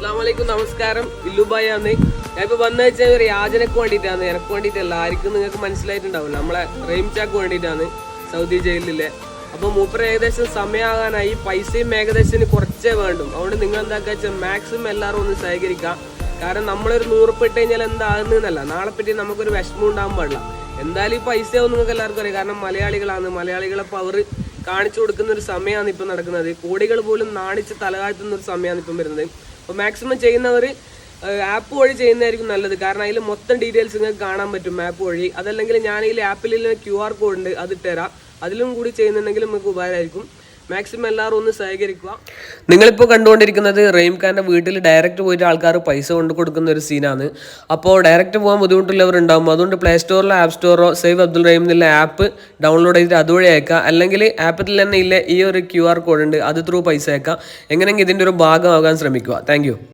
അസ്സലാമലൈക്കും നമസ്കാരം. ഇല്ലുബായാണ്. ഞാൻ ഇപ്പോൾ വന്നു വെച്ചാൽ ഒരു യാചനക്ക് വേണ്ടിയിട്ടാണ്, എനിക്ക് വേണ്ടിയിട്ടല്ല. ആർക്കും നിങ്ങൾക്ക് മനസ്സിലായിട്ടുണ്ടാവില്ല, നമ്മളെ റെയിംചാക്ക് വേണ്ടിയിട്ടാണ് സൗദി ജയിലിലെ. അപ്പോൾ മൂപ്പർ ഏകദേശം സമയമാകാനായി, പൈസയും ഏകദേശം കുറച്ചേ വേണ്ടും. അതുകൊണ്ട് നിങ്ങൾ എന്താക്കുക വെച്ചാൽ മാക്സിമം എല്ലാവരും ഒന്ന് സഹകരിക്കാം. കാരണം നമ്മളൊരു 100 ഇട്ട് കഴിഞ്ഞാൽ എന്താകുന്നതെന്നല്ല, നാളെ പറ്റി നമുക്കൊരു വിഷമം ഉണ്ടാകാൻ പാടില്ല. എന്തായാലും ഈ പൈസയാവും നിങ്ങൾക്ക് എല്ലാവർക്കും അറിയാം. കാരണം മലയാളികളെ പവർ കാണിച്ചു കൊടുക്കുന്ന ഒരു സമയമാണ് ഇപ്പം നടക്കുന്നത്. കോടികൾ പോലും നാണിച്ച് തലകാഴ്ത്തുന്ന ഒരു സമയമാണ് ഇപ്പം വരുന്നത്. അപ്പോൾ മാക്സിമം ചെയ്യുന്നവർ ആപ്പ് വഴി ചെയ്യുന്നതായിരിക്കും നല്ലത്. കാരണം അതിൽ മൊത്തം ഡീറ്റെയിൽസ് നിങ്ങൾക്ക് കാണാൻ പറ്റും ആപ്പ് വഴി. അതല്ലെങ്കിൽ ഞാൻ ഈ ആപ്പിൽ QR കോഡ് ഉണ്ട്, അതിട്ടുതരാം. അതിലും കൂടി ചെയ്യുന്നുണ്ടെങ്കിൽ നമുക്ക് ഉപകാരമായിരിക്കും. മാക്സിമം എല്ലാവരും ഒന്ന് സഹകരിക്കുക. നിങ്ങളിപ്പോൾ കണ്ടുകൊണ്ടിരിക്കുന്നത് റഹീം ഖാൻ്റെ വീട്ടിൽ ഡയറക്റ്റ് പോയിട്ട് ആൾക്കാർ പൈസ കൊണ്ട് കൊടുക്കുന്ന ഒരു സീനാണ്. അപ്പോൾ ഡയറക്റ്റ് പോകാൻ ബുദ്ധിമുട്ടുള്ളവരുണ്ടാകും. അതുകൊണ്ട് പ്ലേ സ്റ്റോറിലോ ആപ്പ് സ്റ്റോറോ സേവ് അബ്ദുൾ റഹീം എന്നുള്ള ആപ്പ് ഡൗൺലോഡ് ചെയ്തിട്ട് അതുവഴി അയക്കുക. അല്ലെങ്കിൽ ആപ്പിൽ തന്നെ ഇല്ല ഈ ഒരു QR കോഡ് ഉണ്ട്, അത് ത്രൂ പൈസ അയക്കുക. എങ്ങനെയെങ്കിൽ ഇതിൻ്റെ ഒരു ഭാഗമാകാൻ ശ്രമിക്കുക. താങ്ക്